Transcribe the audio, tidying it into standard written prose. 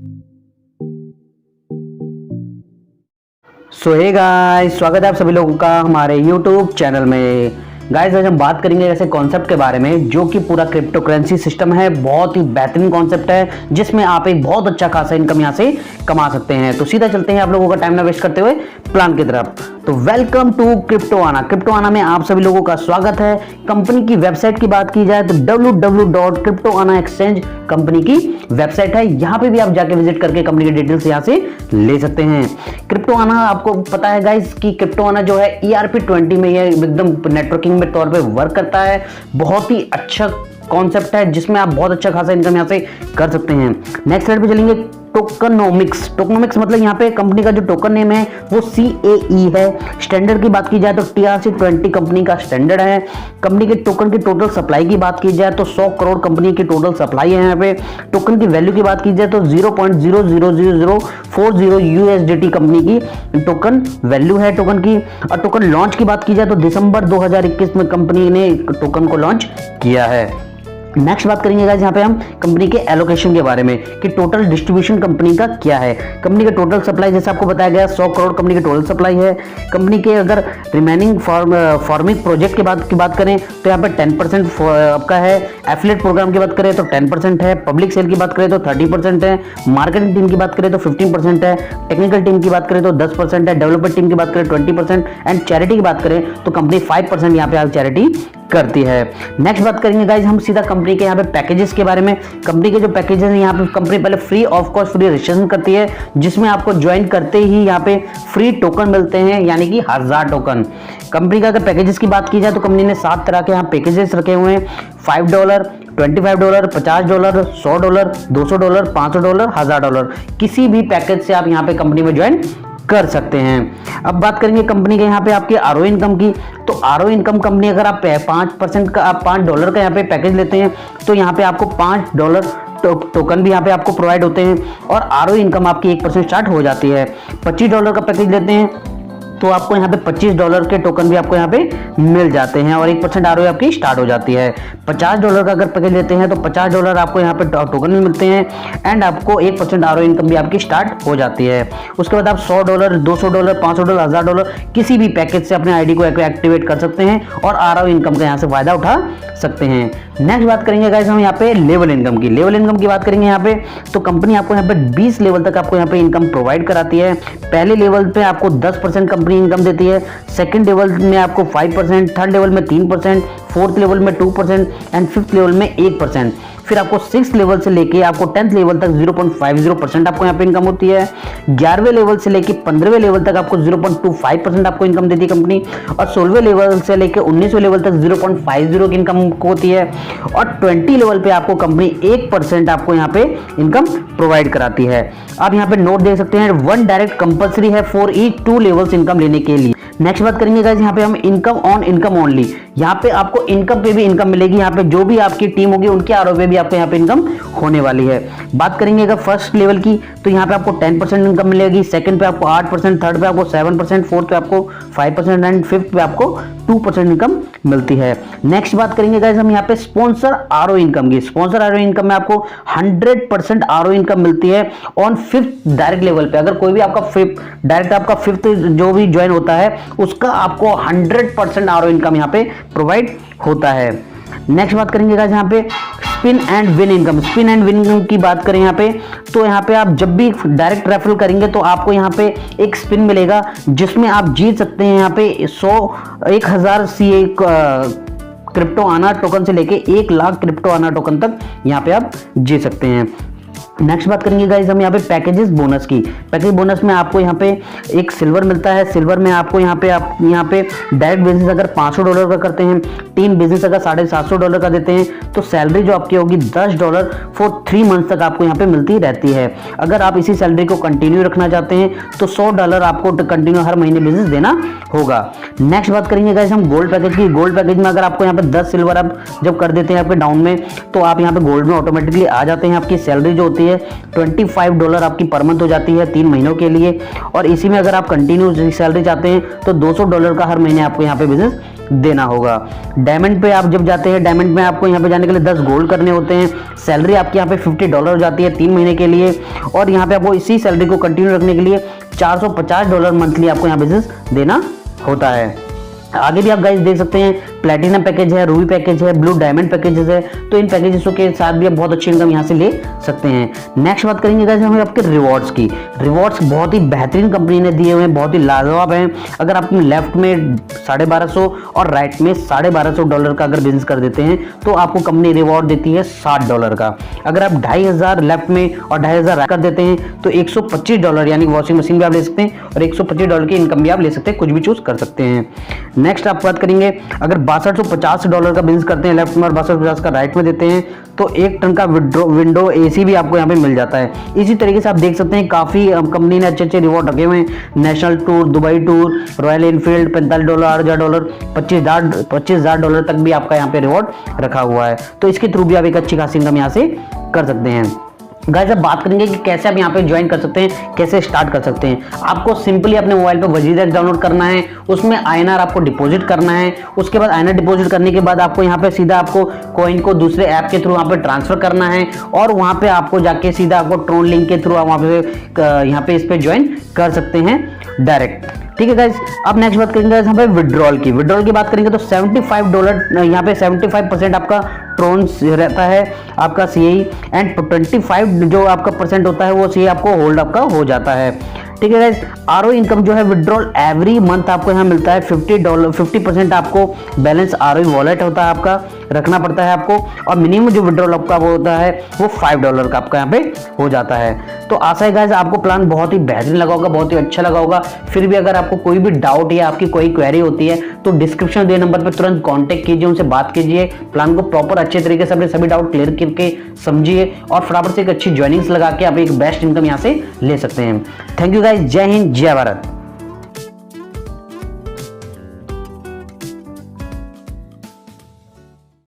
सो hey guys, स्वागत है आप सभी लोगों का हमारे YouTube चैनल में। गाइस आज हम बात करेंगे ऐसे कॉन्सेप्ट के बारे में जो कि पूरा क्रिप्टो करेंसी सिस्टम है। बहुत ही बेहतरीन कॉन्सेप्ट है जिसमें आप एक बहुत अच्छा खासा इनकम यहाँ से कमा सकते हैं। तो सीधा चलते हैं आप लोगों का टाइम ना वेस्ट करते हुए प्लान की तरफ। तो वेलकम टू क्रिप्टोआना। क्रिप्टोआना में आप सभी लोगों का स्वागत है। कंपनी की वेबसाइट की बात की जाए तो www.cryptoanaexchange कंपनी की वेबसाइट है। यहाँ पे भी आप जाके विजिट करके कंपनी की डिटेल्स यहाँ से ले सकते हैं। क्रिप्टोआना आपको पता है गाइस कि क्रिप्टोआना जो है ERP20 में ये एकदम नेटवर्किंग में तौर पे वर्क करता है। बहुत ही अच्छा कॉन्सेप्ट है जिसमें आप बहुत अच्छा खासा इनकम यहाँ से कर सकते हैं। नेक्स्ट स्लाइड पे चलेंगे। टोकनोमिक्स मतलब यहाँ पे कंपनी का जो टोकन नेम है वो CAE है। स्टैंडर्ड की बात की जाए तो TRC20 कंपनी का स्टैंडर्ड है। कंपनी के टोकन की टोटल सप्लाई की बात की जाए तो 100 करोड़ कंपनी की टोटल सप्लाई है। यहाँ पे टोकन की वैल्यू की बात की जाए तो 0.00040 USDT कंपनी की टोकन वैल्यू है टोकन की। और टोकन लॉन्च की बात की जाए तो दिसंबर 2021 में कंपनी ने टोकन को लॉन्च किया है। नेक्स्ट बात करेंगे गाइस यहाँ पे हम कंपनी के एलोकेशन के बारे में कि टोटल डिस्ट्रीब्यूशन कंपनी का क्या है। कंपनी का टोटल सप्लाई जैसे आपको बताया गया 100 करोड़ कंपनी की टोटल सप्लाई है। कंपनी के अगर रिमेनिंग फार्मिंग प्रोजेक्ट की बात करें तो यहाँ पे 10% आपका है। एफिलिएट प्रोग्राम की बात करें तो 10% है। पब्लिक सेल की बात करें तो 30% है। मार्केटिंग टीम की बात करें तो 15% है। टेक्निकल टीम की बात करें तो 10% है। डेवलपर टीम की बात करें 20% एंड चैरिटी की बात करें तो कंपनी 5% यहाँ पे चैरिटी करती है। नेक्स्ट बात करेंगे गाइज हम सीधा कंपनी के यहाँ पे पैकेजेस के बारे में। कंपनी के जो पैकेजेस हैं यहाँ पे कंपनी पहले free of cost free registration करती है जिसमें आपको ज्वाइन करते ही यहाँ पे फ्री टोकन मिलते हैं यानी कि 1000 टोकन। कंपनी का अगर पैकेजेस की बात की जाए तो कंपनी ने 7 तरह के यहाँ पैकेजेस रखे हुए हैं। $5, $25, $50, $100, $200, $500, $1000। किसी भी पैकेज से आप यहाँ पे कंपनी में ज्वाइन कर सकते हैं। अब बात करेंगे कंपनी के यहाँ पे आपके ROI इनकम की। तो ROI इनकम कंपनी अगर आप 5% का आप $5 का यहाँ पे पैकेज लेते हैं तो यहाँ पे आपको $5 टोकन भी यहाँ पे आपको प्रोवाइड होते हैं और ROI इनकम आपकी 1% स्टार्ट हो जाती है। $25 का पैकेज लेते हैं तो आपको यहाँ पे $25 के टोकन भी आपको यहाँ पे मिल जाते हैं और 1% ROI आपकी स्टार्ट हो जाती है। $50 का अगर पैकेज लेते हैं तो $50 आपको यहाँ पे टोकन भी मिलते हैं एंड आपको 1% ROI इनकम भी आपकी स्टार्ट हो जाती है। उसके बाद आप $100, $200, $500, $1000 किसी भी पैकेज से अपने ID को एक्टिवेट कर सकते हैं और ROI इनकम का यहाँ से फायदा उठा सकते हैं। नेक्स्ट बात करेंगे गाइस हम यहाँ पे लेवल इनकम की। लेवल इनकम की बात करेंगे यहाँ पे तो कंपनी आपको यहाँ पे 20 लेवल तक आपको यहाँ पे इनकम प्रोवाइड कराती है। पहले लेवल पे आपको 10% कंपनी इनकम देती है। सेकंड लेवल में आपको 5%, थर्ड लेवल में 3%, फोर्थ लेवल में 2% एंड फिफ्थ लेवल में 8%। फिर आपको 6th लेवल से लेके आपको 10th लेवल तक 0.50% आपको यहाँ पे इनकम होती है। 11वें लेवल से लेके 15वें लेवल तक आपको 0.25% आपको इनकम देती है कंपनी और 16वें लेवल से लेके 19वें लेवल तक 0.50 की इनकम होती है और 20 लेवल पे आपको कंपनी 1% आपको यहाँ पे इनकम प्रोवाइड कराती है। आप यहाँ पे नोट देख सकते हैं 1 डायरेक्ट कंपल्सरी है फॉर ईच 2 लेवल्स इनकम लेने के लिए। नेक्स्ट बात करेंगे गाइस यहाँ पे हम इनकम ऑन इनकम ओनली। यहाँ पे आपको इनकम पे भी इनकम मिलेगी। यहाँ पे जो भी आपकी टीम होगी उनके ROI पे भी आपको यहाँ पे इनकम होने वाली है। बात करेंगे अगर फर्स्ट लेवल की तो यहाँ पे आपको 10% इनकम मिलेगी। सेकंड पे आपको 8%, थर्ड पे आपको 7%, फोर्थ पे आपको 5% एंड फिफ्थ पे आपको 2% इनकम मिलती है। नेक्स्ट बात करेंगे गाइस हम यहाँ पे स्पॉन्सर ROI इनकम की। स्पॉन्सर ROI इनकम में आपको 100% ROI इनकम मिलती है ऑन 5th डायरेक्ट लेवल पे। अगर कोई भी आपका डायरेक्ट आपका 5th जो भी ज्वाइन होता है उसका आपको 100% ROI इनकम यहाँ पे प्रोवाइड होता है। नेक्स्ट बात करेंगे गाइस यहाँ पे spin and win income. Spin and win income की बात करें यहाँ पे तो यहाँ पे आप जब भी डायरेक्ट रेफरल करेंगे तो आपको यहाँ पे एक स्पिन मिलेगा जिसमें आप जीत सकते हैं यहाँ पे 1000 CA क्रिप्टोआना टोकन से लेके 1 लाख क्रिप्टोआना टोकन तक यहाँ पे आप जीत सकते हैं। नेक्स्ट बात करेंगे गाइस हम यहाँ पे पैकेजेस बोनस की। पैकेज बोनस में आपको यहाँ पे एक सिल्वर मिलता है। सिल्वर में आपको यहाँ पे डायरेक्ट बिजनेस अगर $500 का करते हैं, टीम बिजनेस अगर $750 का देते हैं तो सैलरी जो आपकी होगी $10 फॉर 3 मंथ तक आपको यहाँ पे मिलती रहती है। अगर आप इसी सैलरी को कंटिन्यू रखना चाहते हैं तो $100 आपको कंटिन्यू हर महीने बिजनेस देना होगा। नेक्स्ट बात करेंगे गाइस हम गोल्ड पैकेज की। गोल्ड पैकेज में अगर आपको यहाँ पे 10 सिल्वर आप जब कर देते हैं आपके डाउन में तो आप यहाँ पे गोल्ड में ऑटोमेटिकली आ जाते हैं। आपकी सैलरी जो होती है है $25 आपकी पर मंथ हो जाती है 3 महीनों के लिए। और इसी में अगर आप कंटिन्यू सैलरी चाहते हैं तो $200 का हर महीने आपको यहाँ पे बिजनेस देना होगा। डायमंड पे आप जब जाते हैं, डायमंड में आपको यहाँ पे जाने के लिए 10 गोल्ड करने होते हैं। सैलरी आपकी यहाँ पे $50 हो जाती है 3 महीने के लिए। और यहाँ पे आपको इसी सैलरी को कंटिन्यू रखने के लिए $450 मंथली आपको यहाँ बिजनेस देना होता है। आगे भी आप गाइस देख सकते हैं प्लैटिनम पैकेज है, रूबी पैकेज है, ब्लू डायमंड पैकेजेस है। तो इन पैकेजेसों के साथ भी आप बहुत अच्छी इनकम यहाँ से ले सकते हैं। नेक्स्ट बात करेंगे गाइस हमें आपके रिवॉर्ड्स की। रिवॉर्ड्स बहुत ही बेहतरीन कंपनी ने दिए हुए हैं, बहुत ही लाजवाब हैं। अगर आप लेफ्ट में 1250 और राइट में $1250 का अगर बिजनेस कर देते हैं तो आपको कंपनी रिवॉर्ड देती है $60 का। अगर आप 2500 लेफ्ट में और 2500 राइट कर देते हैं तो $125 यानी वॉशिंग मशीन भी आप ले सकते हैं और $125 की इनकम भी आप ले सकते हैं, कुछ भी चूज कर सकते हैं। नेक्स्ट आप बात करेंगे अगर $6250 का बिजनेस करते हैं लेफ्ट में और 6250 का राइट में देते हैं तो 1 टन का विंडो एसी भी आपको यहाँ पे मिल जाता है। इसी तरीके से आप देख सकते हैं काफी कंपनी ने अच्छे अच्छे रिवॉर्ड रखे हुए हैं। National tour, Dubai tour, royal Enfield $45, $8,000, $25,000 तक भी आपका यहाँ पे रिवॉर्ड रखा हुआ है। तो इसके थ्रू भी आप एक अच्छी खासी इनकम यहाँ से कर सकते हैं। गाइस अब बात करेंगे कि कैसे आप यहाँ पे ज्वाइन कर सकते हैं, कैसे स्टार्ट कर सकते हैं। आपको सिंपली अपने मोबाइल पे वजीर डाउनलोड करना है, उसमें INR आपको डिपॉजिट करना है। उसके बाद INR डिपॉजिट करने के बाद आपको यहाँ पे सीधा आपको कॉइन को दूसरे ऐप के थ्रू वहाँ पे ट्रांसफर करना है और वहाँ पे आपको जाके सीधा आपको ट्रोन लिंक के थ्रू आप वहाँ पे यहाँ पे इस पे ज्वाइन कर सकते हैं डायरेक्ट। ठीक है गाइस, अब नेक्स्ट बात करेंगे यहाँ पे विड्रॉल की। विड्रॉल की बात करेंगे तो $75 यहाँ पे 75% आपका ट्रोन रहता है आपका CAE एंड 25 जो आपका परसेंट होता है वो CAE आपको होल्ड आपका हो जाता है। ठीक है गाइस, RO इनकम जो है विड्रॉल एवरी मंथ आपको यहाँ मिलता है $50 आपको बैलेंस RO वॉलेट होता है आपका रखना पड़ता है आपको। और मिनिमम जो विड्रॉल आपका वो होता है वो $5 का आपका यहाँ पे हो जाता है। तो आशा है गाइस आपको प्लान बहुत ही बेहतरीन लगा होगा, बहुत ही अच्छा लगा होगा। फिर भी अगर आपको कोई भी डाउट या आपकी कोई क्वेरी होती है तो डिस्क्रिप्शन दिए नंबर पर तुरंत कॉन्टेक्ट कीजिए, उनसे बात कीजिए। प्लान को प्रॉपर अच्छे तरीके से अपने सभी डाउट क्लियर करके समझिए और फटाफट से एक अच्छी ज्वाइनिंग्स लगा के आप एक बेस्ट इनकम यहाँ से ले सकते हैं। थैंक यू गाइस, जय हिंद, जय भारत।